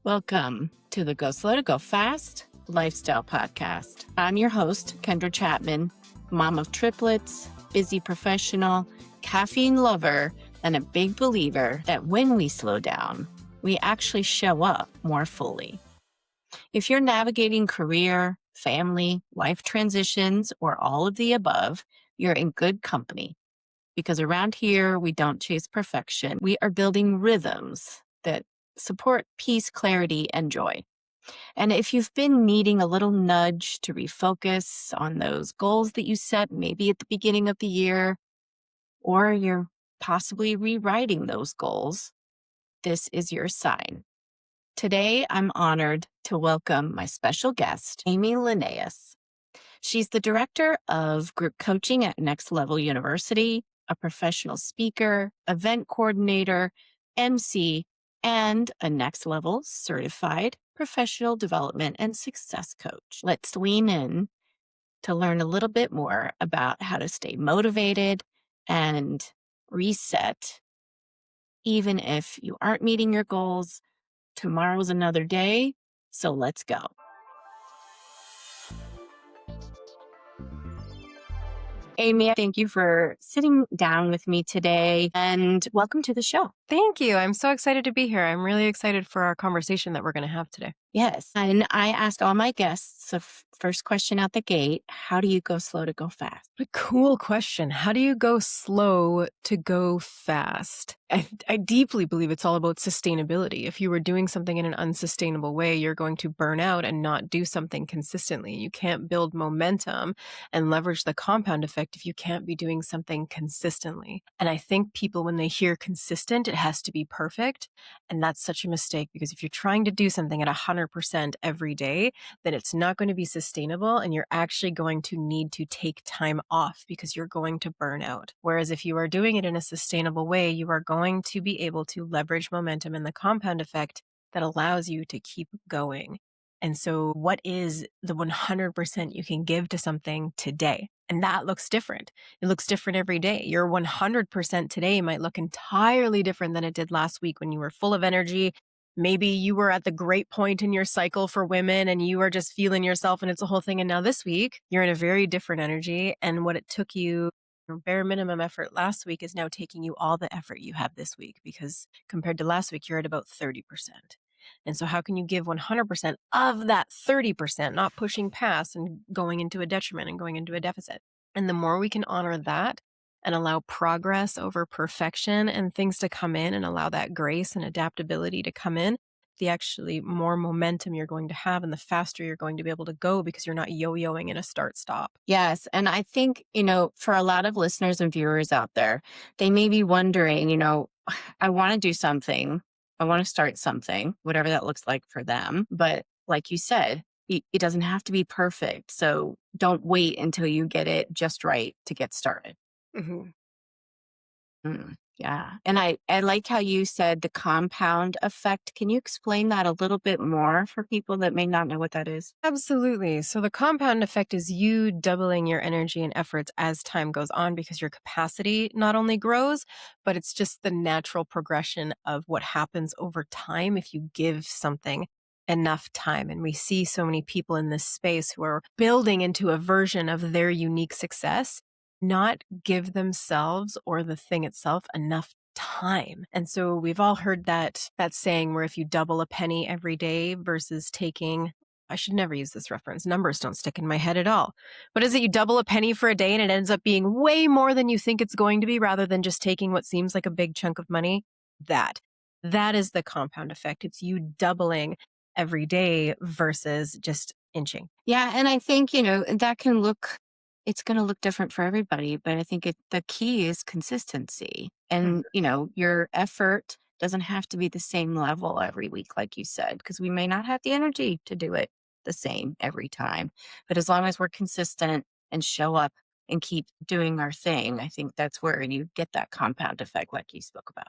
Welcome to the Go Slow to Go Fast Lifestyle Podcast. I'm your host, Kendra Chapman, mom of triplets, busy professional, caffeine lover, and a big believer that when we slow down, we actually show up more fully. If you're navigating career, family, life transitions, or all of the above, you're in good company. Because around here, we don't chase perfection. We are building rhythms that support peace, clarity, and joy. And if you've been needing a little nudge to refocus on those goals that you set maybe at the beginning of the year, or you're possibly rewriting those goals, this is your sign. Today, I'm honored to welcome my special guest, Amy Lenius. She's the director of group coaching at Next Level University, a professional speaker, event coordinator, MC, and a Next Level certified professional development and success coach. Let's lean in to learn a little bit more about how to stay motivated and reset, even if you aren't meeting your goals. Tomorrow's another day, so let's go. Amy, thank you for sitting down with me today and welcome to the show. Thank you. I'm so excited to be here. I'm really excited for our conversation that we're going to have today. Yes. And I asked all my guests, the first question out the gate, how do you go slow to go fast? What a cool question. How do you go slow to go fast? I deeply believe it's all about sustainability. If you were doing something in an unsustainable way, you're going to burn out and not do something consistently. You can't build momentum and leverage the compound effect if you can't be doing something consistently. And I think people, when they hear consistent, it has to be perfect. And that's such a mistake, because if you're trying to do something at 100% every day, then it's not going to be sustainable, and you're actually going to need to take time off because you're going to burn out. Whereas if you are doing it in a sustainable way, you are going to be able to leverage momentum and the compound effect that allows you to keep going. And so what is the 100% you can give to something today? And that looks different. It looks different every day. Your 100% today might look entirely different than it did last week when you were full of energy. Maybe you were at the great point in your cycle for women and you are just feeling yourself and it's a whole thing. And now this week, you're in a very different energy. And what it took you, your bare minimum effort last week, is now taking you all the effort you have this week, because compared to last week, you're at about 30%. And so how can you give 100% of that 30%, not pushing past and going into a detriment and going into a deficit? And the more we can honor that and allow progress over perfection and things to come in, and allow that grace and adaptability to come in, the actually more momentum you're going to have and the faster you're going to be able to go, because you're not yo-yoing in a start-stop. Yes. And I think, for a lot of listeners and viewers out there, they may be wondering, I want to do something. I want to start something, whatever that looks like for them. But like you said, it doesn't have to be perfect. So don't wait until you get it just right to get started. Mm-hmm. Yeah. And I like how you said the compound effect. Can you explain that a little bit more for people that may not know what that is? Absolutely. So the compound effect is you doubling your energy and efforts as time goes on, because your capacity not only grows, but it's just the natural progression of what happens over time if you give something enough time. And we see so many people in this space who are building into a version of their unique success, not give themselves or the thing itself enough time. And so we've all heard that saying where if you double a penny every day versus taking, I should never use this reference, numbers don't stick in my head at all. But is it you double a penny for a day and it ends up being way more than you think it's going to be, rather than just taking what seems like a big chunk of money? That is the compound effect. It's you doubling every day versus just inching. Yeah. And I think, that can look, it's going to look different for everybody, but I think the key is consistency. And, your effort doesn't have to be the same level every week, like you said, because we may not have the energy to do it the same every time. But as long as we're consistent and show up and keep doing our thing, I think that's where you get that compound effect like you spoke about.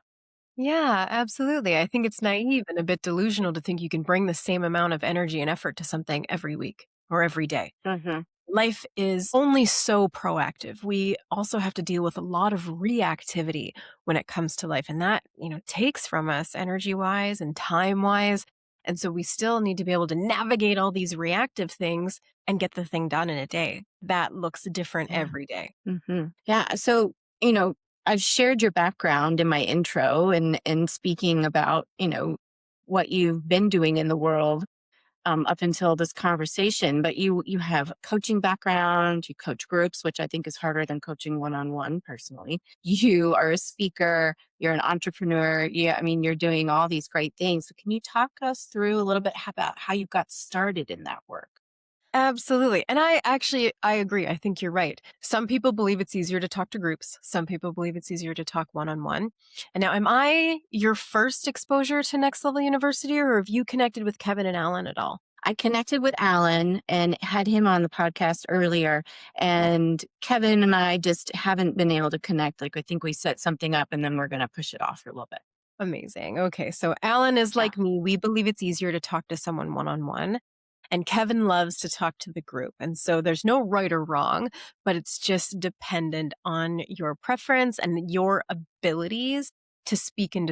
Yeah, absolutely. I think it's naive and a bit delusional to think you can bring the same amount of energy and effort to something every week or every day. Mm-hmm. Life is only so proactive. We also have to deal with a lot of reactivity when it comes to life. And that, takes from us energy-wise and time-wise. And so we still need to be able to navigate all these reactive things and get the thing done in a day. That looks different Yeah. every day. Yeah. So, you know, I've shared your background in my intro and speaking about, what you've been doing in the world up until this conversation. But you have a coaching background, you coach groups, which I think is harder than coaching one on one personally. You are a speaker, you're an entrepreneur. Yeah, I mean, you're doing all these great things. So can you talk us through a little bit about how you got started in that work? Absolutely. And I agree. I think you're right. Some people believe it's easier to talk to groups. Some people believe it's easier to talk one on one. And now, am I your first exposure to Next Level University, or have you connected with Kevin and Alan at all? I connected with Alan and had him on the podcast earlier. And Kevin and I just haven't been able to connect. Like, I think we set something up and then we're going to push it off for a little bit. Amazing. Okay. So Alan is Yeah. like me. We believe it's easier to talk to someone one on one. And Kevin loves to talk to the group. And so there's no right or wrong, but it's just dependent on your preference and your abilities to speak in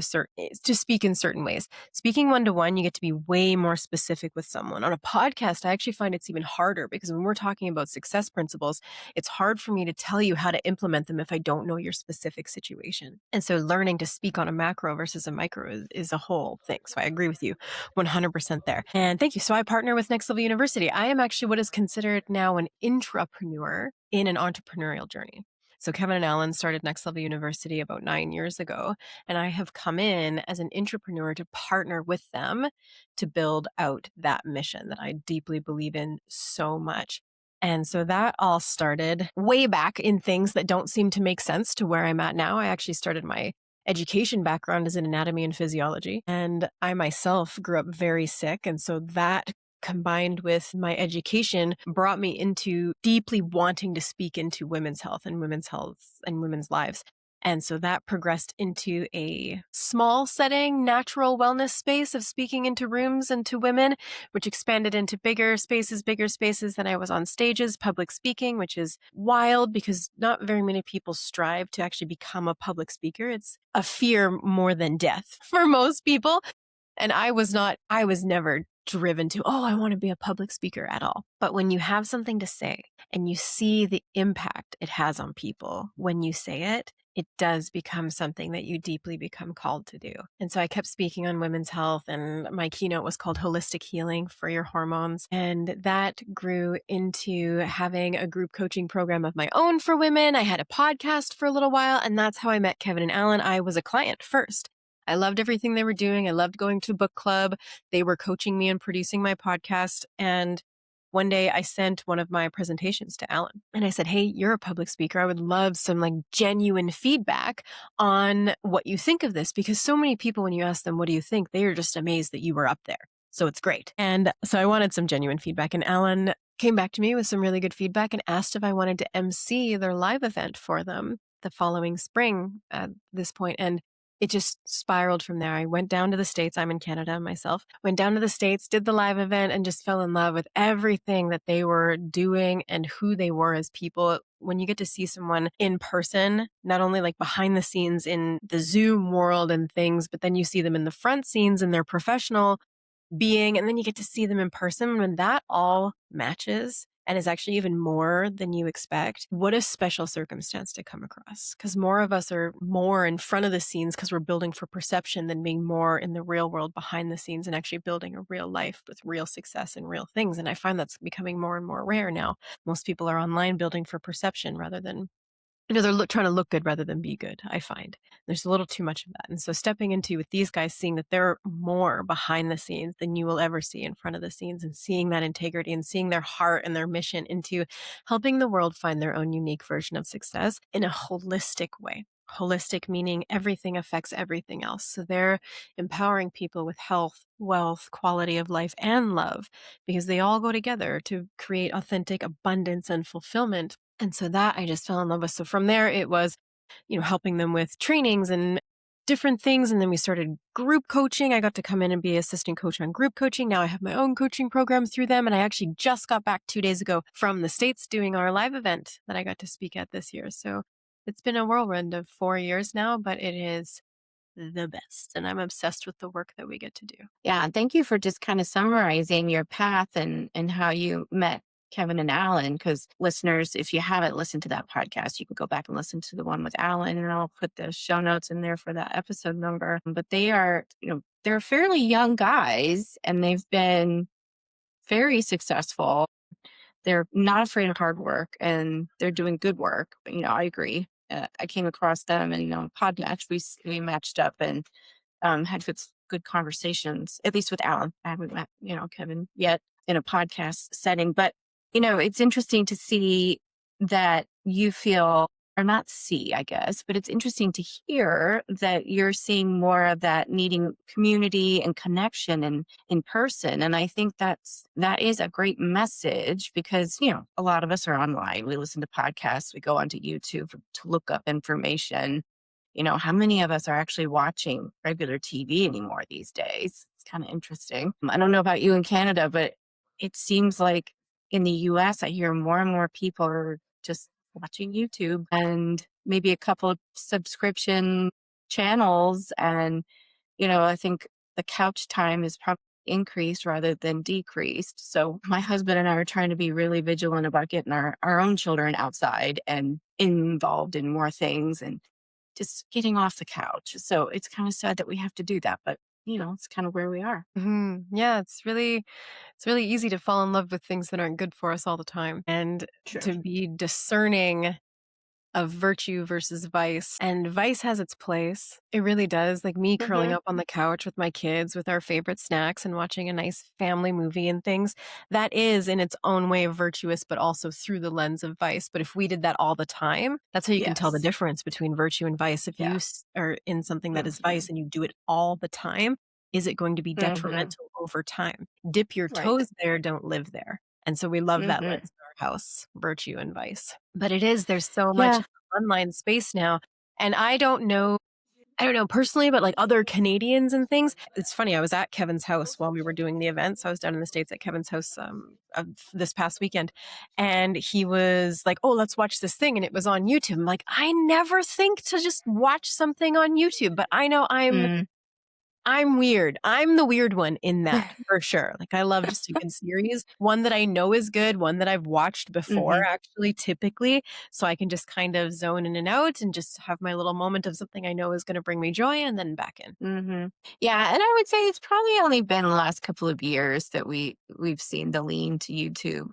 certain ways. Speaking one to one, you get to be way more specific with someone. On a podcast, I actually find it's even harder because when we're talking about success principles, it's hard for me to tell you how to implement them if I don't know your specific situation. And so learning to speak on a macro versus a micro is a whole thing. So I agree with you 100% there. And thank you. So I partner with Next Level University. I am actually what is considered now an intrapreneur in an entrepreneurial journey. So Kevin and Alan started Next Level University about 9 years ago, and I have come in as an intrapreneur to partner with them to build out that mission that I deeply believe in so much. And so that all started way back in things that don't seem to make sense to where I'm at now. I actually started my education background is in anatomy and physiology, and I myself grew up very sick. And so that combined with my education brought me into deeply wanting to speak into women's health and women's lives. And so that progressed into a small setting, natural wellness space of speaking into rooms and to women, which expanded into bigger spaces. Then I was on stages, public speaking, which is wild because not very many people strive to actually become a public speaker. It's a fear more than death for most people. And I was never driven to, oh, I want to be a public speaker at all. But when you have something to say and you see the impact it has on people when you say it, it does become something that you deeply become called to do. And so I kept speaking on women's health, and my keynote was called Holistic Healing for Your Hormones. And that grew into having a group coaching program of my own for women. I had a podcast for a little while, and that's how I met Kevin and Alan. I was a client first. I loved everything they were doing. I loved going to book club. They were coaching me and producing my podcast. And one day I sent one of my presentations to Alan and I said, hey, you're a public speaker. I would love some like genuine feedback on what you think of this, because so many people, when you ask them, what do you think? They are just amazed that you were up there. So it's great. And so I wanted some genuine feedback, and Alan came back to me with some really good feedback and asked if I wanted to MC their live event for them the following spring at this point. And it just spiraled from there. I went down to the States. I'm in Canada myself. Went down to the States, did the live event, and just fell in love with everything that they were doing and who they were as people. When you get to see someone in person, not only like behind the scenes in the Zoom world and things, but then you see them in the front scenes in their professional being, and then you get to see them in person. When that all matches and is actually even more than you expect, what a special circumstance to come across. Because more of us are more in front of the scenes because we're building for perception than being more in the real world behind the scenes and actually building a real life with real success and real things. And I find that's becoming more and more rare now. Most people are online building for perception rather than, they're trying to look good rather than be good, I find. There's a little too much of that. And so stepping into with these guys, seeing that they're more behind the scenes than you will ever see in front of the scenes, and seeing that integrity and seeing their heart and their mission into helping the world find their own unique version of success in a holistic way. Holistic meaning everything affects everything else. So they're empowering people with health, wealth, quality of life, and love, because they all go together to create authentic abundance and fulfillment. And so that I just fell in love with. So from there, it was, helping them with trainings and different things. And then we started group coaching. I got to come in and be assistant coach on group coaching. Now I have my own coaching program through them. And I actually just got back 2 days ago from the States doing our live event that I got to speak at this year. So it's been a whirlwind of 4 years now, but it is the best. And I'm obsessed with the work that we get to do. Yeah, and thank you for just kind of summarizing your path and how you met Kevin and Alan. Because listeners, if you haven't listened to that podcast, you can go back and listen to the one with Alan, and I'll put the show notes in there for that episode number. But they are, they're fairly young guys, and they've been very successful. They're not afraid of hard work, and they're doing good work. I agree. I came across them, and pod match. We matched up and had good conversations, at least with Alan. I haven't met, Kevin yet in a podcast setting, but, it's interesting to see that you feel, or not see, I guess, but it's interesting to hear that you're seeing more of that needing community and connection in person. And I think that is a great message because, a lot of us are online. We listen to podcasts, we go onto YouTube to look up information. How many of us are actually watching regular TV anymore these days? It's kind of interesting. I don't know about you in Canada, but it seems like in the US, I hear more and more people are just watching YouTube and maybe a couple of subscription channels. And, I think the couch time is probably increased rather than decreased. So my husband and I are trying to be really vigilant about getting our own children outside and involved in more things and just getting off the couch. So it's kind of sad that we have to do that, but it's kind of where we are. Yeah, it's really easy to fall in love with things that aren't good for us all the time, and True. to be discerning of virtue versus vice. And vice has its place. It really does. Like me curling Hmm. up on the couch with my kids with our favorite snacks and watching a nice family movie and things. That is in its own way virtuous, but also through the lens of vice. But if we did that all the time, that's how you can tell the Yes. difference between virtue and vice. If you Yeah. are in something that is Hmm. vice and you do it all the time, is it going to be Hmm. detrimental over time? Dip your Right. toes there, don't live there. And so we love that Hmm. lens in our house, virtue and vice. But there's so much Yeah. online space now. And I don't know personally, but like other Canadians and things. It's funny. I was at Kevin's house while we were doing the event. So I was down in the States at Kevin's house this past weekend. And he was like, "Oh, let's watch this thing." And it was on YouTube. I'm like, I never think to just watch something on YouTube, but I know I'm weird. I'm the weird one in that for sure. Like I love just a good series, one that I know is good, one that I've watched before Hmm. actually typically, so I can just kind of zone in and out and just have my little moment of something I know is going to bring me joy and then back in. Hmm. Yeah, and I would say it's probably only been the last couple of years that we've seen the lean to YouTube.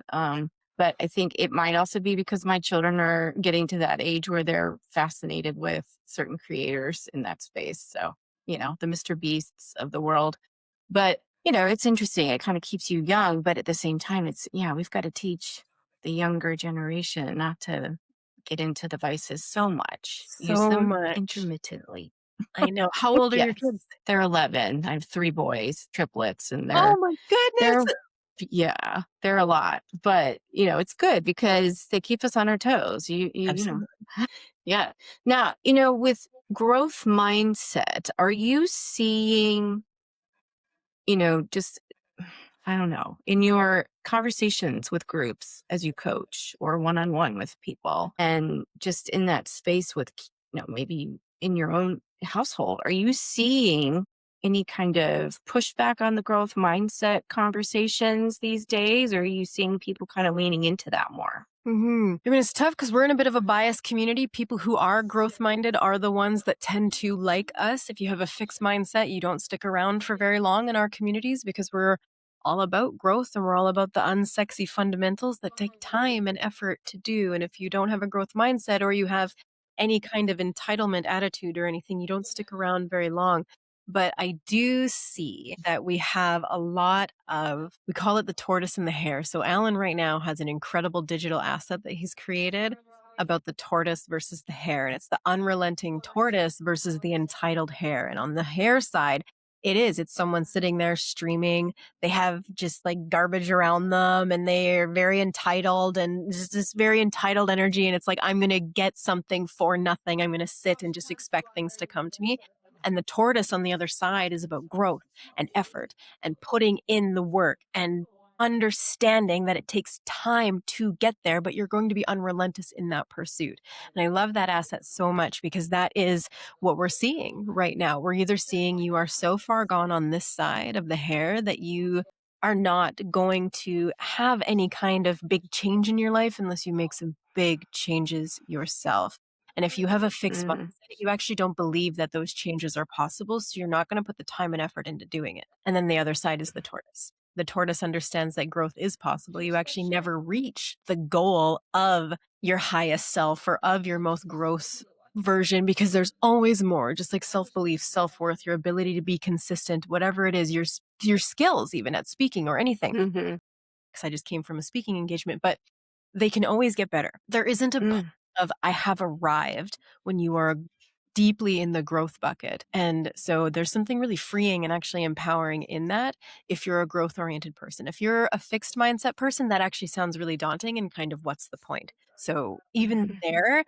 But I think it might also be because my children are getting to that age where they're fascinated with certain creators in that space. So, the Mr. Beasts of the world. But, it's interesting. It kind of keeps you young, but at the same time, we've got to teach the younger generation not to get into the vices so much. Use So them much. intermittently. I know. How old are your Yes, kids? they're 11. I have 3 boys, triplets, and Oh my they're goodness. yeah, they're a lot, but, it's good because they keep us on our toes. Absolutely. Yeah. Now, with growth mindset, are you seeing, just I don't know, in your conversations with groups as you coach or one-on-one with people and just in that space with, maybe in your own household, are you seeing any kind of pushback on the growth mindset conversations these days? Or are you seeing people kind of leaning into that more? I mean, it's tough because we're in a bit of a biased community. People who are growth minded are the ones that tend to like us. If you have a fixed mindset, you don't stick around for very long in our communities because we're all about growth and we're all about the unsexy fundamentals that take time and effort to do. And if you don't have a growth mindset or you have any kind of entitlement attitude or anything, you don't stick around very long. But I do see that we have a lot of, we call it the tortoise and the hare. So Alan right now has an incredible digital asset that he's created about the tortoise versus the hare. And it's the unrelenting tortoise versus the entitled hare. And on the hare side, it's someone sitting there streaming. They have just like garbage around them and they're very entitled and just this very entitled energy. And it's like, I'm going to get something for nothing. I'm going to sit and just expect things to come to me. And the tortoise on the other side is about growth and effort and putting in the work and understanding that it takes time to get there, but you're going to be unrelenting in that pursuit. And I love that asset so much because that is what we're seeing right now. We're either seeing you are so far gone on this side of the hair that you are not going to have any kind of big change in your life unless you make some big changes yourself. And if you have a fixed mindset, Mm, you actually don't believe that those changes are possible. So you're not going to put the time and effort into doing it. And then the other side is the tortoise. The tortoise understands that growth is possible. You actually never reach the goal of your highest self or of your most growth version because there's always more, just like self-belief, self-worth, your ability to be consistent, whatever it is, your skills even at speaking or anything. mm-hmm, Because I just came from a speaking engagement, but they can always get better. There isn't a point mm, of I have arrived when you are deeply in the growth bucket. And so there's something really freeing and actually empowering in that if you're a growth oriented person. If you're a fixed mindset person, that actually sounds really daunting and kind of what's the point? So even mhm, there,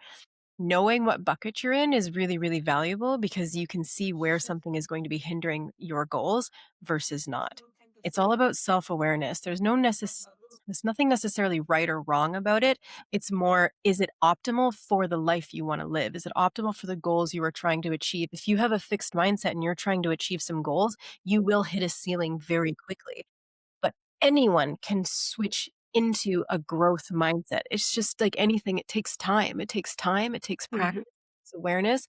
knowing what bucket you're in is really, really valuable because you can see where something is going to be hindering your goals versus not. It's all about self-awareness. There's nothing necessarily right or wrong about it. It's more, is it optimal for the life you want to live? Is it optimal for the goals you are trying to achieve? If you have a fixed mindset and you're trying to achieve some goals, you will hit a ceiling very quickly, but anyone can switch into a growth mindset. It's just like anything, it takes time. It takes time, it takes practice, mhm, it takes awareness,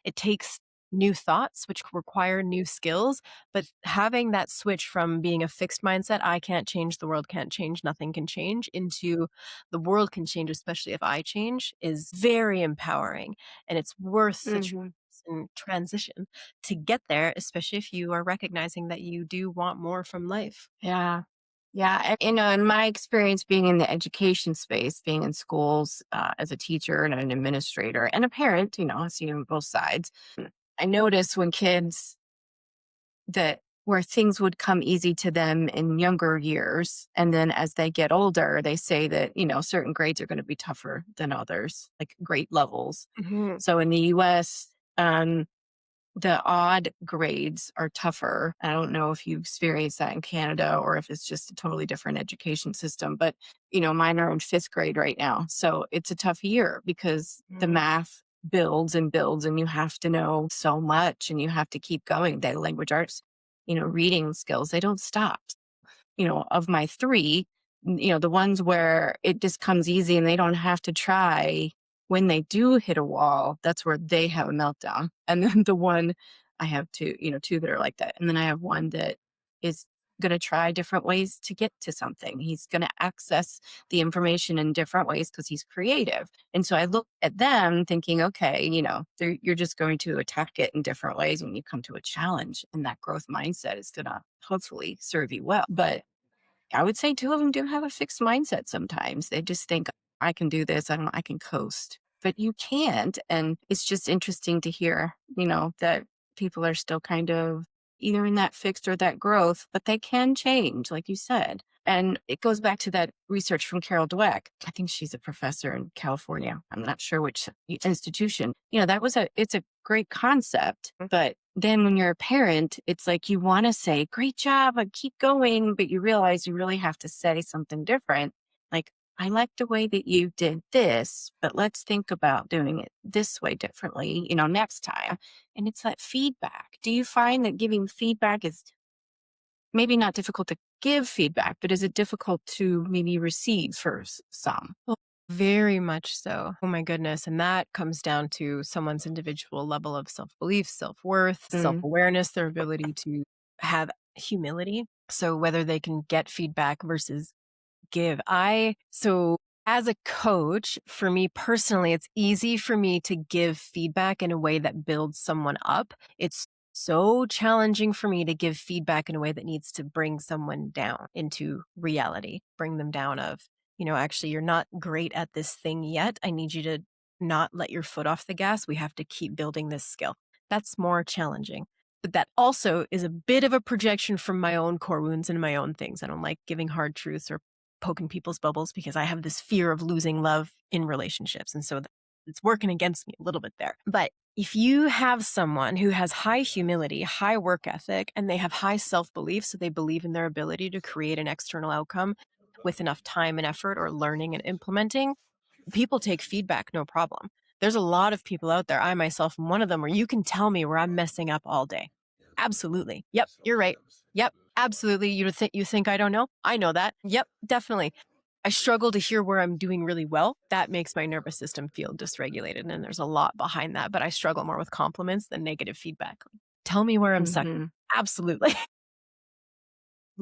it takes new thoughts, which require new skills. But having that switch from being a fixed mindset, I can't change, the world can't change, nothing can change, into the world can change, especially if I change, is very empowering. And it's worth the mhm. transition to get there, especially if you are recognizing that you do want more from life. Yeah. Yeah. And, in my experience being in the education space, being in schools as a teacher and an administrator and a parent, I've seen both sides. I notice when kids that where things would come easy to them in younger years. And then as they get older, they say that, certain grades are going to be tougher than others, like grade levels. Mhm. So in the US, the odd grades are tougher. I don't know if you experience that in Canada or if it's just a totally different education system, but mine are in fifth grade right now. So it's a tough year because the Mhm. math builds and builds and you have to know so much and you have to keep going. The language arts, reading skills, they don't stop. Of my three, the ones where it just comes easy and they don't have to try, when they do hit a wall, that's where they have a meltdown. And then the one I have two that are like that. And then I have one that is going to try different ways to get to something. He's going to access the information in different ways because he's creative. And so I look at them thinking, okay, you're just going to attack it in different ways when you come to a challenge. And that growth mindset is going to hopefully serve you well. But I would say two of them do have a fixed mindset sometimes. They just think, I can do this. I can coast. But you can't. And it's just interesting to hear, that people are still kind of either in that fixed or that growth, but they can change, like you said. And it goes back to that research from Carol Dweck. I think she's a professor in California. I'm not sure which institution. It's a great concept, but then when you're a parent, it's like you want to say, great job, and keep going, but you realize you really have to say something different. Like, I like the way that you did this, but let's think about doing it this way differently, next time. And it's that feedback. Do you find that giving feedback is maybe not difficult to give feedback, but is it difficult to maybe receive for some? Well, very much so. Oh my goodness. And that comes down to someone's individual level of self belief, self worth, self Mm, awareness, their ability to have humility. So whether they can get feedback versus give. So as a coach, for me personally, it's easy for me to give feedback in a way that builds someone up. It's so challenging for me to give feedback in a way that needs to bring someone down into reality, bring them down of, actually, you're not great at this thing yet. I need you to not let your foot off the gas. We have to keep building this skill. That's more challenging. But that also is a bit of a projection from my own core wounds and my own things. I don't like giving hard truths or poking people's bubbles because I have this fear of losing love in relationships. And so it's working against me a little bit there. But if you have someone who has high humility, high work ethic, and they have high self-belief, so they believe in their ability to create an external outcome with enough time and effort or learning and implementing, people take feedback, no problem. There's a lot of people out there, I myself am one of them, where you can tell me where I'm messing up all day. Absolutely. Yep, you're right. Yep, absolutely. You think I don't know? I know that. Yep, definitely. I struggle to hear where I'm doing really well. That makes my nervous system feel dysregulated, and there's a lot behind that, but I struggle more with compliments than negative feedback. Tell me where I'm sucking. Hmm. Absolutely.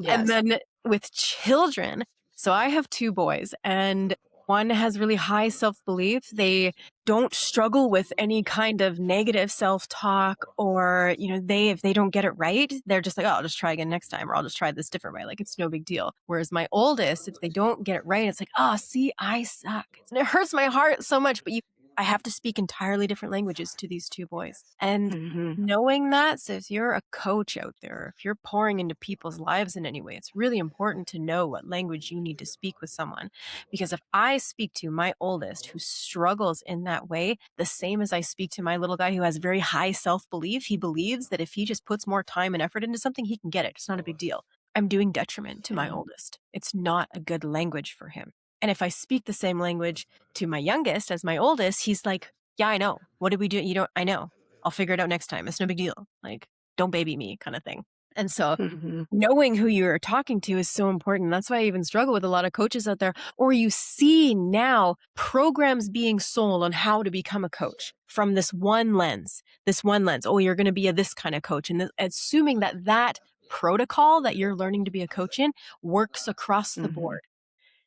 And Yes. then with children, so I have 2 boys, and one has really high self-belief. They don't struggle with any kind of negative self-talk or, if they don't get it right, they're just like, "Oh, I'll just try again next time," or, "I'll just try this different way." Like, it's no big deal. Whereas my oldest, if they don't get it right, it's like, "Oh, see, I suck." And it hurts my heart so much, but I have to speak entirely different languages to these 2 boys. And Hmm. knowing that, so if you're a coach out there, if you're pouring into people's lives in any way, it's really important to know what language you need to speak with someone. Because if I speak to my oldest who struggles in that way, the same as I speak to my little guy who has very high self belief, he believes that if he just puts more time and effort into something, he can get it. It's not a big deal. I'm doing detriment to my Yeah. oldest. It's not a good language for him. And if I speak the same language to my youngest as my oldest, he's like, "Yeah, I know. What did we do? I know. I'll figure it out next time. It's no big deal. Like, don't baby me," kind of thing. And so Hmm. knowing who you're talking to is so important. That's why I even struggle with a lot of coaches out there. Or you see now programs being sold on how to become a coach from this one lens. Oh, you're going to be this kind of coach. And assuming that protocol that you're learning to be a coach in works across the Hmm. board.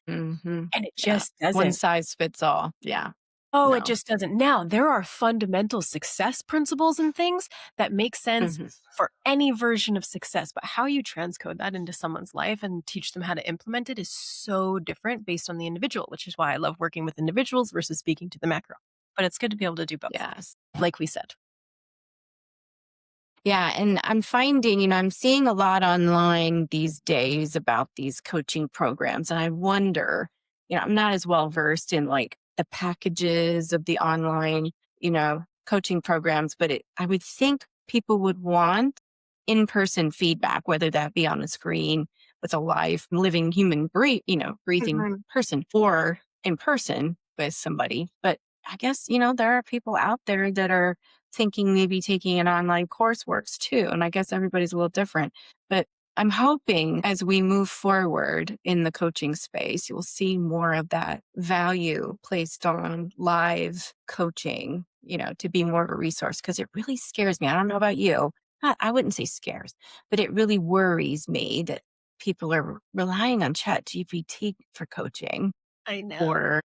Hmm. And it Yeah. just One doesn't. size fits all. Yeah. Oh, it No. just doesn't. Now, there are fundamental success principles and things that make sense Hmm. for any version of success, but how you transcode that into someone's life and teach them how to implement it is so different based on the individual, which is why I love working with individuals versus speaking to the macro. But it's good to be able to do both, Yes. like we said. Yeah. And I'm finding, I'm seeing a lot online these days about these coaching programs. And I wonder, I'm not as well versed in like the packages of the online, coaching programs, but I would think people would want in person feedback, whether that be on a screen with a live, living human, breathing Mhm. person or in person with somebody. But I guess, there are people out there that are thinking maybe taking an online course works too. And I guess everybody's a little different. But I'm hoping as we move forward in the coaching space, you'll see more of that value placed on live coaching, to be more of a resource because it really scares me. I don't know about you. I wouldn't say scares, but it really worries me that people are relying on Chat GPT for coaching I know. or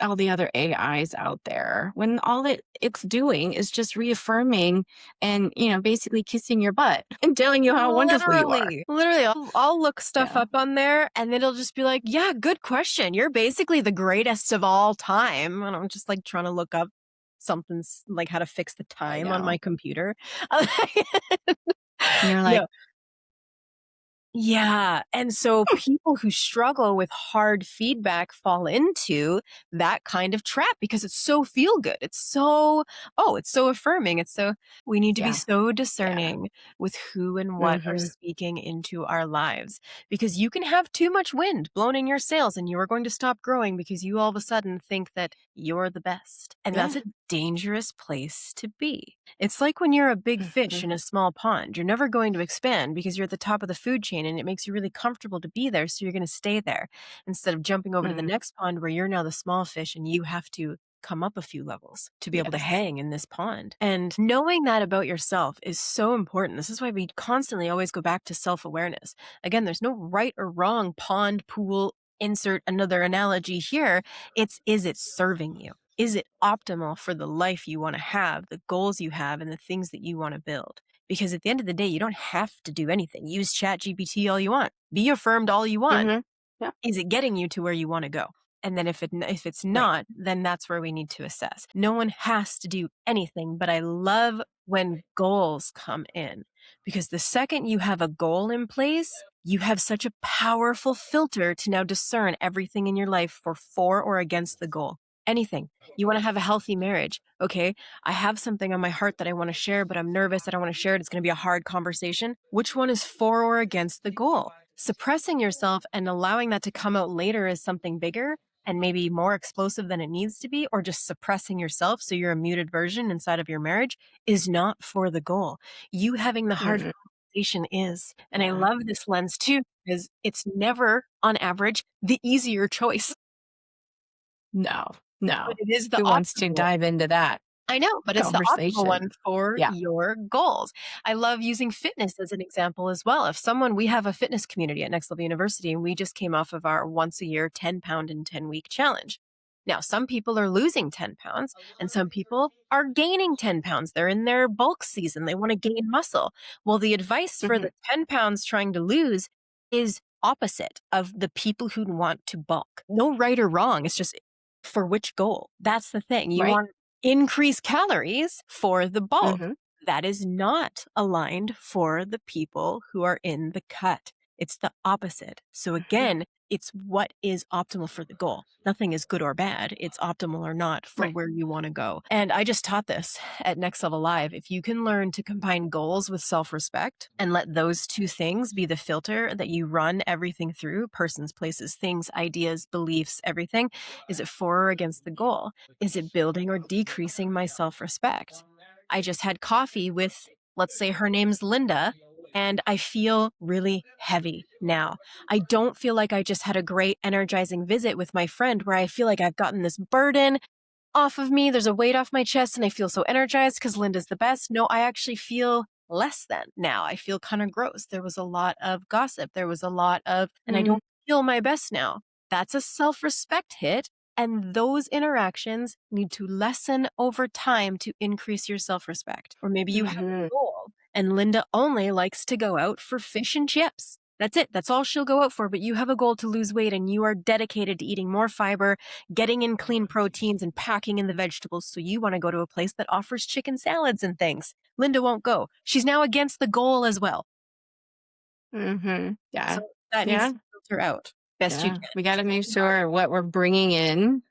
all the other AIs out there when all it's doing is just reaffirming and, basically kissing your butt and telling you how wonderful you are. Literally, I'll look stuff Yeah. up on there and then it'll just be like, "Yeah, good question. You're basically the greatest of all time." And I'm just like trying to look up something like how to fix the I time on my know. computer. And you're like, No, yeah, and so people who struggle with hard feedback fall into that kind of trap because it's so feel good. It's so affirming. We need to be yeah, so yeah. discerning with who and what are Hmm. speaking into our lives because you can have too much wind blown in your sails and you are going to stop growing because you all of a sudden think that you're the best. And that's Yeah. a dangerous place to be. It's like when you're a big fish Hmm. in a small pond. You're never going to expand because you're at the top of the food chain and it makes you really comfortable to be there. So you're going to stay there instead of jumping over to the Mm. next pond where you're now the small fish and you have to come up a few levels to be able to Yes. hang in this pond. And knowing that about yourself is so important. This is why we constantly always go back to self awareness. Again, there's no right or wrong pond, pool, insert another analogy here. Is it serving you? Is it optimal for the life you want to have, the goals you have, and the things that you want to build? Because at the end of the day, you don't have to do anything. Use Chat GPT all you want. Be affirmed all you want. Hmm. Yeah. Is it getting you to where you want to go? And then if it's Right. not, then that's where we need to assess. No one has to do anything, but I love when goals come in because the second you have a goal in place, you have such a powerful filter to now discern everything in your life for or against the goal. Anything. You want to have a healthy marriage. Okay, I have something on my heart that I want to share, but I'm nervous. I don't want to share it. It's going to be a hard conversation. Which one is for or against the goal? Suppressing yourself and allowing that to come out later as something bigger and maybe more explosive than it needs to be, or just suppressing yourself so you're a muted version inside of your marriage, is not for the goal. You having the hard Mm, conversation is. And I yeah. love this lens too, because it's never, on average, the easier choice, No, but no. it is the Who wants to optimal. dive into that I know, but it's the optimal conversation? one for Yeah. your goals. I love using fitness as an example as well. If someone, we have a fitness community at Next Level University, and we just came off of our once a year 10-pound in 10-week challenge. Now, some people are losing 10 pounds and some people are gaining 10 pounds. They're in their bulk season. They want to gain muscle. Well, the advice for Mhm. the 10 pounds trying to lose is opposite of the people who want to bulk. No right or wrong. It's just for which goal. That's the thing. You Right? want increase calories for the bulk. Mhm. That is not aligned for the people who are in the cut. It's the opposite. So Mhm. again, it's what is optimal for the goal. Nothing is good or bad. It's optimal or not for Right. where you want to go. And I just taught this at Next Level Live. If you can learn to combine goals with self respect and let those two things be the filter that you run everything through, persons, places, things, ideas, beliefs, everything, is it for or against the goal? Is it building or decreasing my self respect? I just had coffee with, let's say her name's Linda, and I feel really heavy now. I don't feel like I just had a great energizing visit with my friend where I feel like I've gotten this burden off of me. There's a weight off my chest and I feel so energized because Linda's the best. No, I actually feel less than now. I feel kind of gross. There was a lot of gossip. There was a lot of, and I Mm, don't feel my best now. That's a self respect hit. And those interactions need to lessen over time to increase your self respect. Or maybe you have a mhm. goal and Linda only likes to go out for fish and chips. That's it. That's all she'll go out for. But you have a goal to lose weight and you are dedicated to eating more fiber, getting in clean proteins, and packing in the vegetables. So you want to go to a place that offers chicken salads and things. Linda won't go. She's now against the goal as well. Mhm. So Yeah. that needs Yeah. to filter out best you Yeah. can. We gotta make Very hard. sure what we're bringing in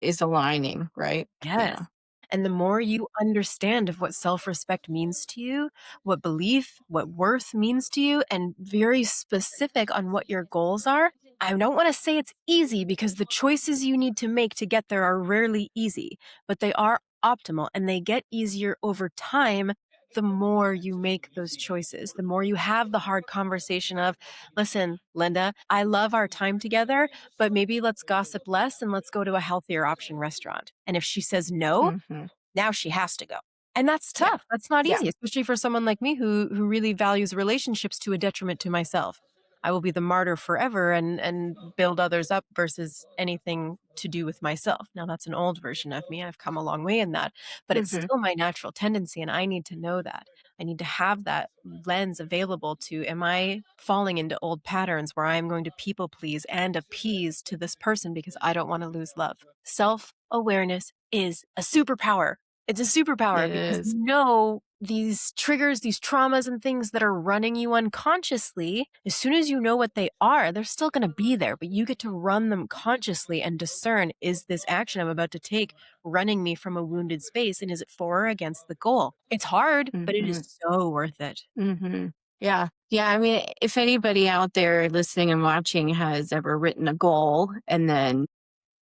is aligning, right? Yes. Yeah. And the more you understand of what self respect means to you, what belief, what worth means to you, and very specific on what your goals are, I don't want to say it's easy because the choices you need to make to get there are rarely easy, but they are optimal and they get easier over time. The more you make those choices, the more you have the hard conversation of, listen, Linda, I love our time together, but maybe let's gossip less and let's go to a healthier option restaurant. And if she says no, Mhm. now she has to go. And that's Yeah. tough. That's not Yeah. easy, especially for someone like me who really values relationships to a detriment to myself. I will be the martyr forever and build others up versus anything to do with myself. Now that's an old version of me. I've come a long way in that, but it's Mhm. still my natural tendency and I need to know that. I need to have that lens available to, am I falling into old patterns where I'm going to people please and appease to this person because I don't want to lose love? Self-awareness is a superpower. It's a superpower It because is. you know these triggers, these traumas and things that are running you unconsciously. As soon as you know what they are, they're still going to be there, but you get to run them consciously and discern, is this action I'm about to take running me from a wounded space? And is it for or against the goal? It's hard, but it is Mhm. so worth it. Mhm. Yeah. Yeah, I mean, if anybody out there listening and watching has ever written a goal and then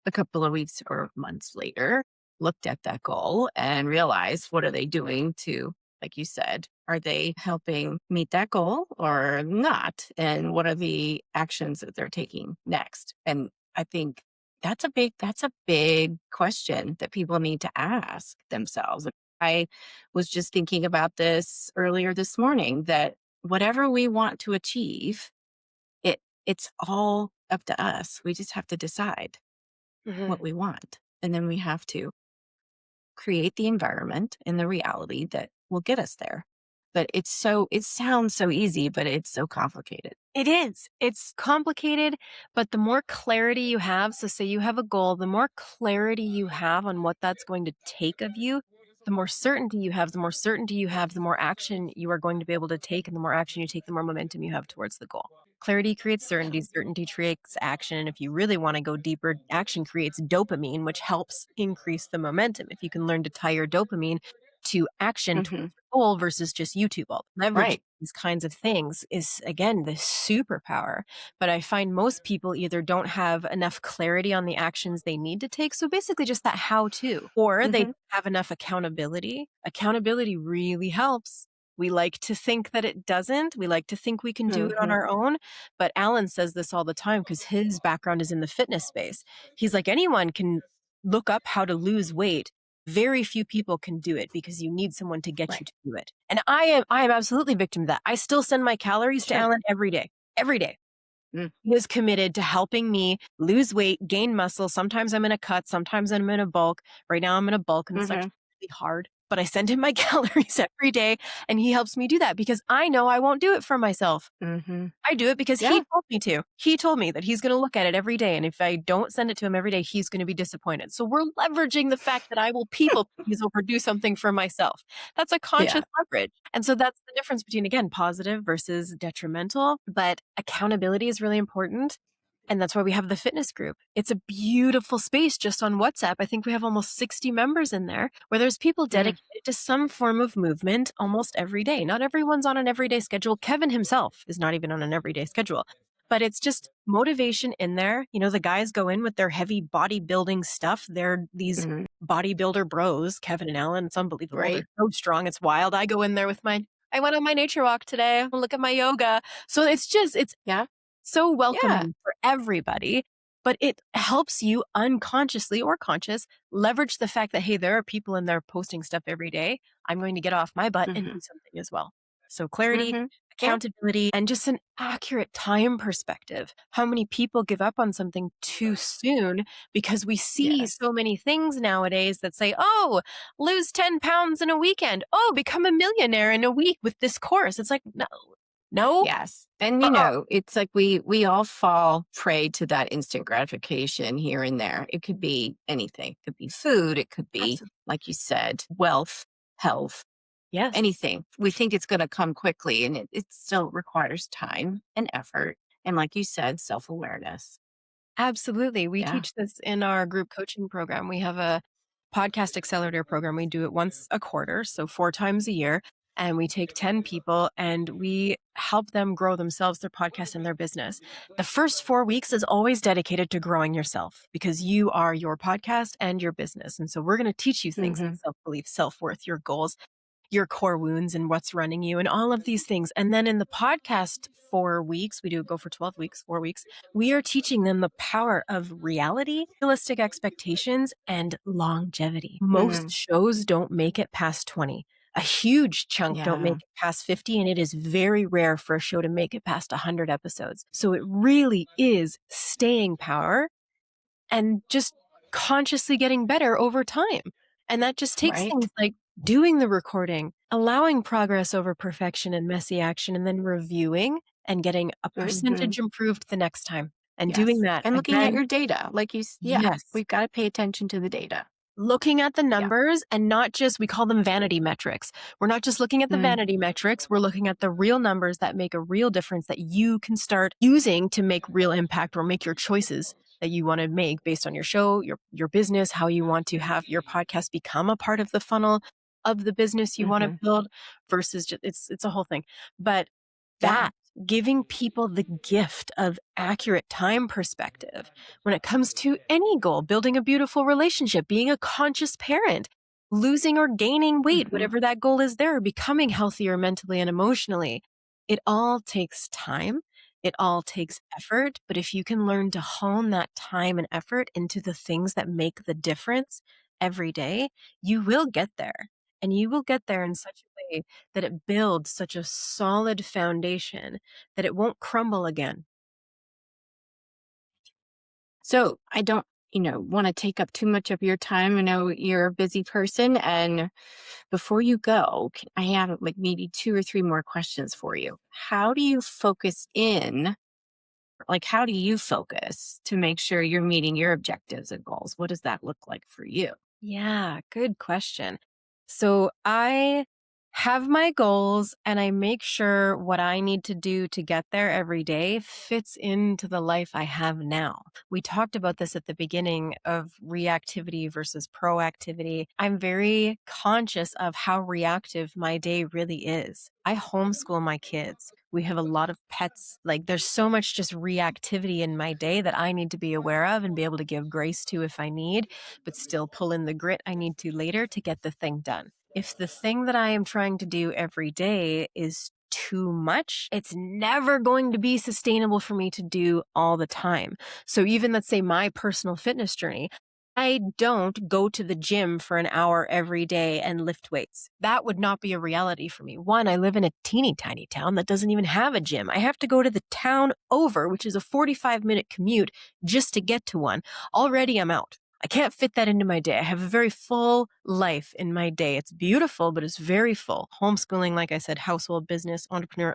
a couple of weeks or months later looked at that goal and realized what are they doing to, like you said, are they helping meet that goal or not, and what are the actions that they're taking next? And I think that's a big question that people need to ask themselves. I was just thinking about this earlier this morning, that whatever we want to achieve, it's all up to us. We just have to decide Mhm. what we want. And then we have to create the environment and the reality that will get us there. But it sounds so easy, but it's so complicated. It is. It's complicated, but the more clarity you have, so say you have a goal, the more clarity you have on what that's going to take of you, the more certainty you have, the more certainty you have, the more action you are going to be able to take. And the more action you take, the more momentum you have towards the goal. Clarity creates certainty. Certainty creates action. And if you really want to go deeper, action creates dopamine, which helps increase the momentum. If you can learn to tie your dopamine to action towards Hmm. your goal versus just YouTube, all leverage Right. these kinds of things is again the superpower. But I find most people either don't have enough clarity on the actions they need to take. So basically just that how to, or they Hmm. don't have enough accountability. Accountability really helps. We like to think that it doesn't. We like to think we can do it on Hmm. our own. But Alan says this all the time because his background is in the fitness space. He's like, anyone can look up how to lose weight. Very few people can do it because you need someone to get you Right. to do it. And I am absolutely victim to that. I still send my calories to Sure. Alan every day. Every day. Mm. He is committed to helping me lose weight, gain muscle. Sometimes I'm in a cut, sometimes I'm in a bulk. Right now I'm in a bulk and it's Hmm. actually really hard. But I send him my calories every day and he helps me do that because I know I won't do it for myself. Hmm. I do it because he Yeah. told me to. He told me that he's going to look at it every day. And if I don't send it to him every day, he's going to be disappointed. So we're leveraging the fact that I will people please over do something for myself. That's a conscious Yeah. leverage. And so that's the difference between, again, positive versus detrimental. But accountability is really important. And that's why we have the fitness group. It's a beautiful space just on WhatsApp. I think we have almost 60 members in there where there's people Mm. dedicated to some form of movement almost every day. Not everyone's on an everyday schedule. Kevin himself is not even on an everyday schedule, but it's just motivation in there. You know, the guys go in with their heavy bodybuilding stuff. They're these Hmm. bodybuilder bros, Kevin and Alan. It's unbelievable. Right. They're so strong. It's wild. I go in there with I went on my nature walk today. Look at my yoga. So it's Yeah. so Yeah. welcoming for everybody, but it helps you unconsciously or conscious leverage the fact that, hey, there are people in there posting stuff every day. I'm going to get off my butt and Hmm. do something as well. So clarity, Hmm. Yeah. accountability, and just an accurate time perspective. How many people give up on something too soon because we see Yes. so many things nowadays that say, oh, lose 10 pounds in a weekend. Oh, become a millionaire in a week with this course. It's like, no, no, Yes. And uh-uh. it's like we all fall prey to that instant gratification here and there. It could be anything. It could be food, it could be, Absolutely. like you said, wealth, health, Yes. anything. We think it's going to come quickly, and it still requires time and effort. And like you said, self-awareness. Absolutely. We Yeah. teach this in our group coaching program. We have a podcast accelerator program. We do it once a quarter, so 4 times a year. And we take 10 people and we help them grow themselves, their podcast, and their business. The first 4 weeks is always dedicated to growing yourself because you are your podcast and your business. And so we're going to teach you things like Hmm. self belief, self worth, your goals, your core wounds and what's running you and all of these things. And then in the podcast 4 weeks, we do go for 12 weeks, 4 weeks, we are teaching them the power of reality, realistic expectations, and longevity. Most Hmm. shows don't make it past 20. A huge chunk don't make Yeah. it past 50, and it is very rare for a show to make it past 100 episodes. So it really is staying power and just consciously getting better over time. And that just takes Right. things like doing the recording, allowing progress over perfection and messy action, and then reviewing and getting a Hmm. percentage improved the next time and doing Yes. that And looking at again. your data, like yeah, Yes. we've got to pay attention to the data. Looking at the Yeah. numbers and not just, we call them vanity metrics. We're not just looking at the Mm. vanity metrics. We're looking at the real numbers that make a real difference that you can start using to make real impact or make your choices that you want to make based on your show, your business, how you want to have your podcast become a part of the funnel of the business you want to Hmm. build versus just, it's a whole thing. But Yeah. that giving people the gift of accurate time perspective when it comes to any goal, building a beautiful relationship, being a conscious parent, losing or gaining weight, Hmm. whatever that goal is there, becoming healthier mentally and emotionally. It all takes time. It all takes effort. But if you can learn to hone that time and effort into the things that make the difference every day, you will get there. And you will get there in such a way that it builds such a solid foundation that it won't crumble again. So I don't, want to take up too much of your time. I know you're a busy person. And before you go, I have like maybe two or three more questions for you. How do you focus in? Like, how do you focus to make sure you're meeting your objectives and goals? What does that look like for you? Yeah, good question. So I have my goals and I make sure what I need to do to get there every day fits into the life I have now. We talked about this at the beginning of reactivity versus proactivity. I'm very conscious of how reactive my day really is. I homeschool my kids. We have a lot of pets. Like there's so much just reactivity in my day that I need to be aware of and be able to give grace to if I need, but still pull in the grit I need to later to get the thing done. If the thing that I am trying to do every day is too much, it's never going to be sustainable for me to do all the time. So even let's say my personal fitness journey, I don't go to the gym for an hour every day and lift weights. That would not be a reality for me. One, I live in a teeny tiny town that doesn't even have a gym. I have to go to the town over, which is a 45-minute commute just to get to one. Already I'm out. I can't fit that into my day. I have a very full life in my day. It's beautiful, but it's very full. Homeschooling, like I said, household, business, entrepreneur,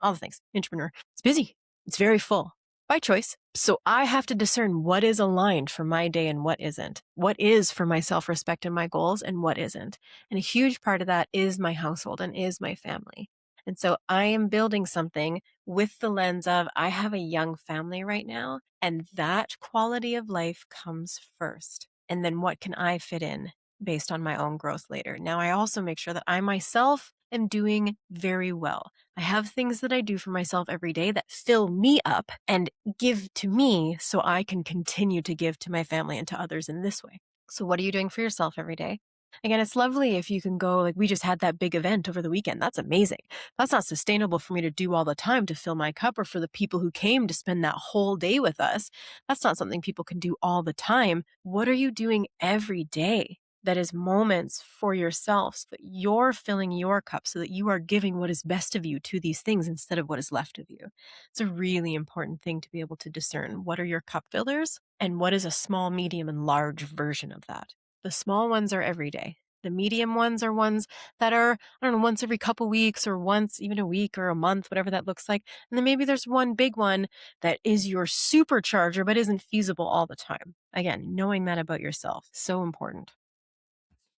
all the things, entrepreneur. It's busy. It's very full by choice. So I have to discern what is aligned for my day and what isn't. What is for my self-respect and my goals and what isn't. And a huge part of that is my household and is my family. And so I am building something with the lens of I have a young family right now, and that quality of life comes first. And then what can I fit in based on my own growth later? Now, I also make sure that I myself am doing very well. I have things that I do for myself every day that fill me up and give to me so I can continue to give to my family and to others in this way. So what are you doing for yourself every day? Again, it's lovely if you can go, like we just had that big event over the weekend. That's amazing. That's not sustainable for me to do all the time to fill my cup, or for the people who came to spend that whole day with us. That's not something people can do all the time. What are you doing every day that is moments for yourself so that you're filling your cup, so that you are giving what is best of you to these things instead of what is left of you? It's a really important thing to be able to discern what are your cup fillers and what is a small, medium, and large version of that. The small ones are every day. The medium ones are ones that are, I don't know, once every couple weeks or once even a week or a month, whatever that looks like. And then maybe there's one big one that is your supercharger, but isn't feasible all the time. Again, knowing that about yourself, so important.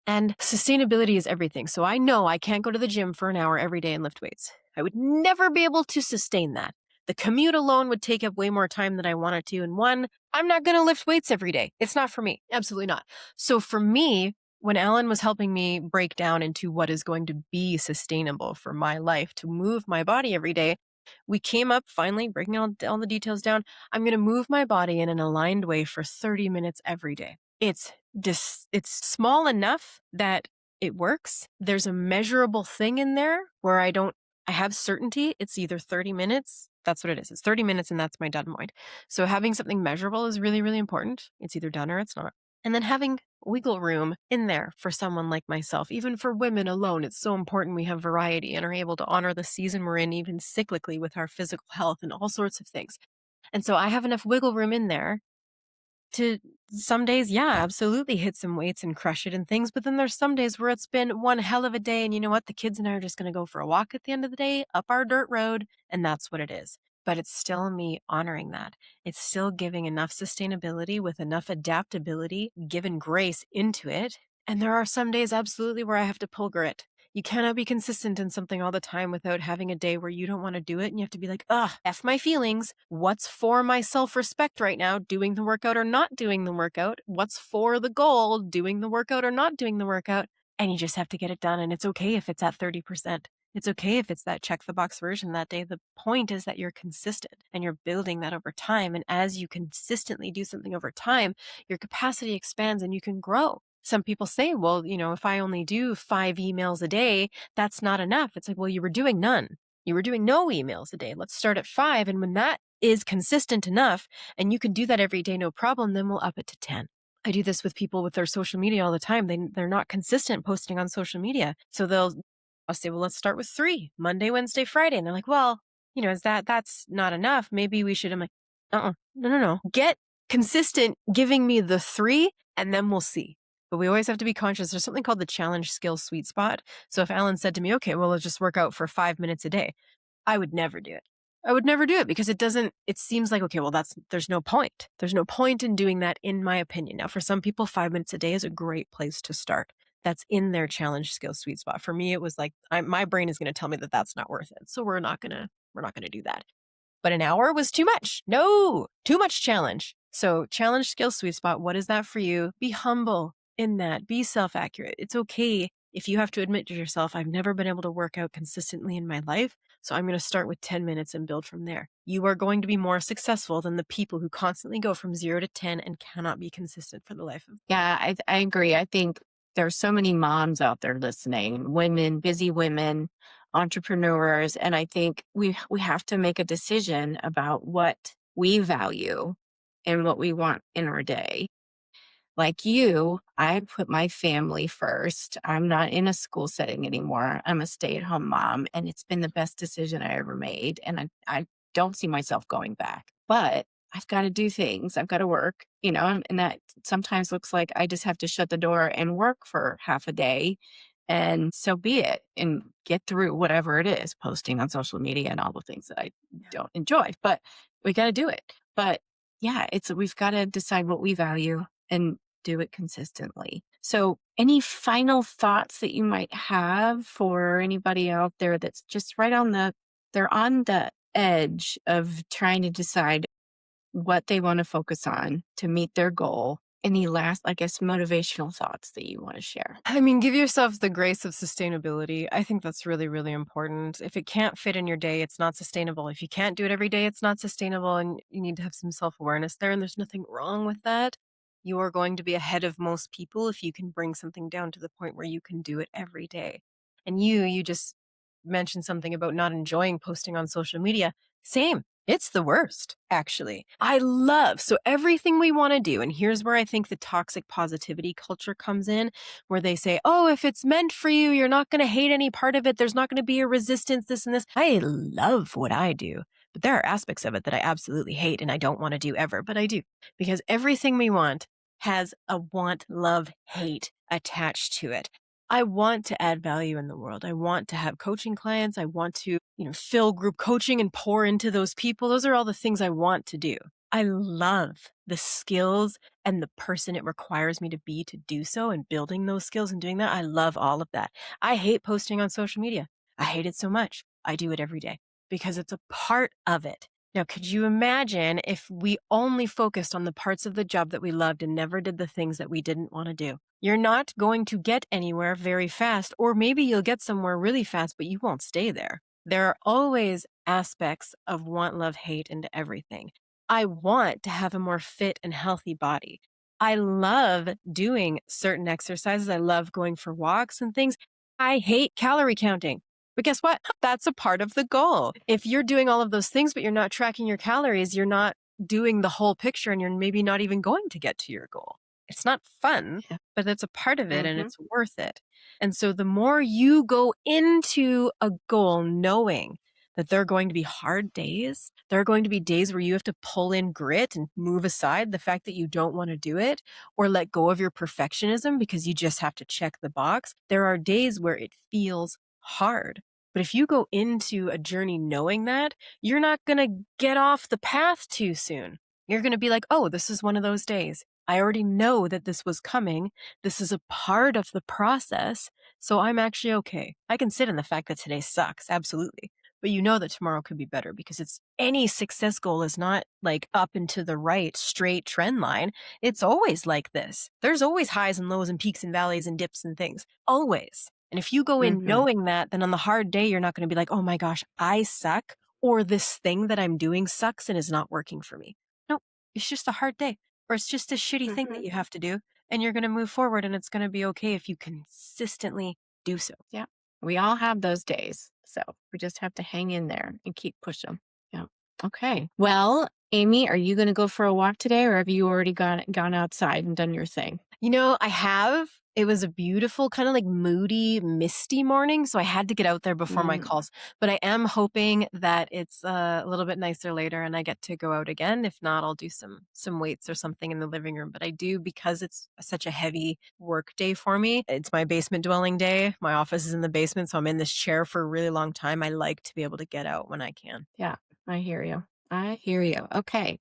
And sustainability is everything. So I know I can't go to the gym for an hour every day and lift weights. I would never be able to sustain that. The commute alone would take up way more time than I wanted to. And one, I'm not going to lift weights every day. It's not for me. Absolutely not. So for me, when Alan was helping me break down into what is going to be sustainable for my life to move my body every day, we came up finally breaking all the details down. I'm going to move my body in an aligned way for 30 minutes every day. It's small enough that it works. There's a measurable thing in there where I have certainty. It's either 30 minutes. That's what it is. It's 30 minutes and that's my done point. So having something measurable is really, really important. It's either done or it's not. And then having wiggle room in there for someone like myself. Even for women alone, it's so important we have variety and are able to honor the season we're in, even cyclically, with our physical health and all sorts of things. And so I have enough wiggle room in there to some days, yeah, absolutely hit some weights and crush it and things. But then there's some days where it's been one hell of a day. And you know what? The kids and I are just going to go for a walk at the end of the day up our dirt road. And that's what it is. But it's still me honoring that. It's still giving enough sustainability with enough adaptability, given grace into it. And there are some days absolutely where I have to pull grit. You cannot be consistent in something all the time without having a day where you don't want to do it. And you have to be like, F my feelings. What's for my self-respect right now? Doing the workout or not doing the workout? What's for the goal? Doing the workout or not doing the workout? And you just have to get it done. And it's okay if it's at 30%. It's okay if it's that check the box version that day. The point is that you're consistent and you're building that over time. And as you consistently do something over time, your capacity expands and you can grow. Some people say, well, if I only do 5 emails a day, that's not enough. It's like, well, you were doing none. You were doing no emails a day. Let's start at 5. And when that is consistent enough and you can do that every day, no problem, then we'll up it to 10. I do this with people with their social media all the time. They're not consistent posting on social media. So I'll say, well, let's start with 3, Monday, Wednesday, Friday. And they're like, well, is that's not enough. Maybe we should. I'm like, no. Get consistent giving me the 3 and then we'll see. But we always have to be conscious. There's something called the challenge skill sweet spot. So if Alan said to me, okay, well, let's just work out for 5 minutes a day, I would never do it. I would never do it because it seems like, okay, well, there's no point. There's no point in doing that, in my opinion. Now, for some people, 5 minutes a day is a great place to start. that's in their challenge skill sweet spot. For me, it was like my brain is going to tell me that that's not worth it. So we're not going to do that. But an hour was too much. No, too much challenge. So challenge skill sweet spot. What is that for you? Be humble in that. Be self-accurate. It's okay if you have to admit to yourself, I've never been able to work out consistently in my life. So I'm going to start with 10 minutes and build from there. You are going to be more successful than the people who constantly go from 0 to 10 and cannot be consistent for the life of. Yeah, I agree. I think there's so many moms out there listening, women, busy women, entrepreneurs, and I think we have to make a decision about what we value and what we want in our day. Like you, I put my family first. I'm not in a school setting anymore. I'm a stay-at-home mom, and it's been the best decision I ever made, and I don't see myself going back. But I've got to do things. I've got to work, and that sometimes looks like I just have to shut the door and work for half a day, and so be it, and get through whatever it is, posting on social media and all the things that I don't enjoy. But we got to do it. But yeah, we've got to decide what we value and do it consistently. So, any final thoughts that you might have for anybody out there that's just they're on the edge of trying to decide what they want to focus on to meet their goal? Any last, I guess, motivational thoughts that you want to share? I mean, give yourself the grace of sustainability. I think that's really, really important. If it can't fit in your day, it's not sustainable. If you can't do it every day, it's not sustainable. And you need to have some self awareness there. And there's nothing wrong with that. You are going to be ahead of most people if you can bring something down to the point where you can do it every day. And you just mentioned something about not enjoying posting on social media. Same. It's the worst, actually. So everything we want to do, and here's where I think the toxic positivity culture comes in, where they say, oh, if it's meant for you, you're not going to hate any part of it. There's not going to be a resistance, this and this. I love what I do, but there are aspects of it that I absolutely hate and I don't want to do ever, but I do, because everything we want has a want, love, hate attached to it. I want to add value in the world. I want to have coaching clients. I want to, fill group coaching and pour into those people. Those are all the things I want to do. I love the skills and the person it requires me to be to do so, and building those skills and doing that. I love all of that. I hate posting on social media. I hate it so much. I do it every day because it's a part of it. Now, could you imagine if we only focused on the parts of the job that we loved and never did the things that we didn't want to do? You're not going to get anywhere very fast, or maybe you'll get somewhere really fast, but you won't stay there. There are always aspects of want, love, hate into everything. I want to have a more fit and healthy body. I love doing certain exercises. I love going for walks and things. I hate calorie counting. But guess what? That's a part of the goal. If you're doing all of those things, but you're not tracking your calories, you're not doing the whole picture, and you're maybe not even going to get to your goal. It's not fun, Yeah. but it's a part of it and Hmm. it's worth it. And so the more you go into a goal knowing that there are going to be hard days, there are going to be days where you have to pull in grit and move aside the fact that you don't want to do it, or let go of your perfectionism because you just have to check the box. There are days where it feels hard. But if you go into a journey knowing that, you're not going to get off the path too soon. You're going to be like, oh, this is one of those days. I already know that this was coming. This is a part of the process. So I'm actually okay. I can sit in the fact that today sucks. Absolutely. But you know that tomorrow could be better, because any success goal is not like up and to the right, straight trend line. It's always like this. There's always highs and lows and peaks and valleys and dips and things. Always. And if you go in Hmm. knowing that, then on the hard day, you're not going to be like, oh my gosh, I suck, or this thing that I'm doing sucks and is not working for me. No, it's just a hard day, or it's just a shitty thing Hmm. that you have to do. And you're going to move forward, and it's going to be okay if you consistently do so. Yeah. We all have those days. So we just have to hang in there and keep pushing. Yeah. Okay. Well, Amy, are you going to go for a walk today, or have you already gone outside and done your thing? I have. It was a beautiful, kind of like moody, misty morning. So I had to get out there before my Mm. calls. But I am hoping that it's a little bit nicer later and I get to go out again. If not, I'll do some weights or something in the living room. But I do, because it's such a heavy work day for me. It's my basement dwelling day. My office is in the basement. So I'm in this chair for a really long time. I like to be able to get out when I can. Yeah, I hear you. I hear you. Okay.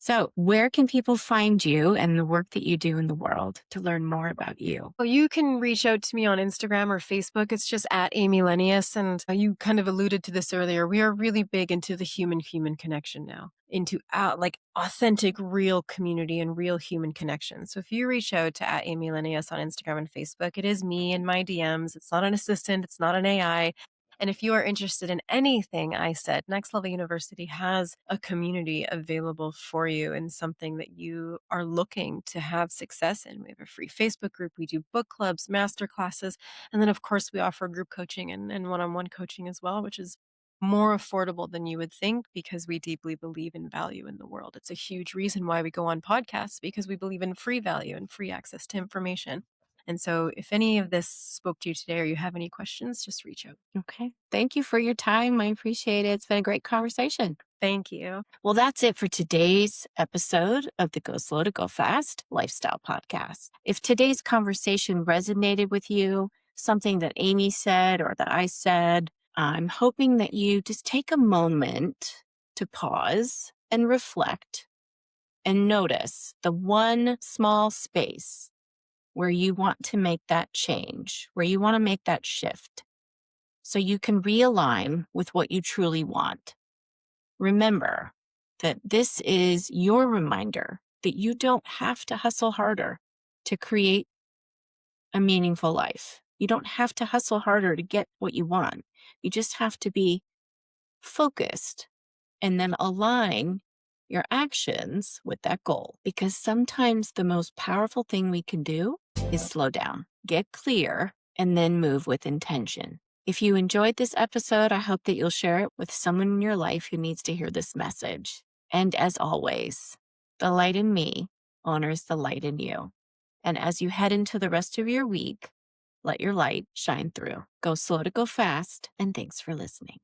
So, where can people find you and the work that you do in the world to learn more about you? Well, you can reach out to me on Instagram or Facebook. It's just at Amy Lenius. And you kind of alluded to this earlier. We are really big into the human connection now, into like authentic, real community and real human connection. So if you reach out to at Amy Lenius on Instagram and Facebook, it is me in my DMs. It's not an assistant. It's not an AI. And if you are interested in anything I said, Next Level University has a community available for you in something that you are looking to have success in. We have a free Facebook group. We do book clubs, master classes. And then, of course, we offer group coaching and one-on-one coaching as well, which is more affordable than you would think because we deeply believe in value in the world. It's a huge reason why we go on podcasts because we believe in free value and free access to information. And so if any of this spoke to you today or you have any questions, just reach out. Okay. Thank you for your time. I appreciate it. It's been a great conversation. Thank you. Well, that's it for today's episode of the Go Slow to Go Fast Lifestyle Podcast. If today's conversation resonated with you, something that Amy said or that I said, I'm hoping that you just take a moment to pause and reflect and notice the one small space where you want to make that change, where you want to make that shift so you can realign with what you truly want. Remember that this is your reminder that you don't have to hustle harder to create a meaningful life. You don't have to hustle harder to get what you want. You just have to be focused and then align your actions with that goal. Because sometimes the most powerful thing we can do is slow down, get clear, and then move with intention. If you enjoyed this episode, I hope that you'll share it with someone in your life who needs to hear this message. And as always, the light in me honors the light in you. And as you head into the rest of your week, let your light shine through. Go slow to go fast, and thanks for listening.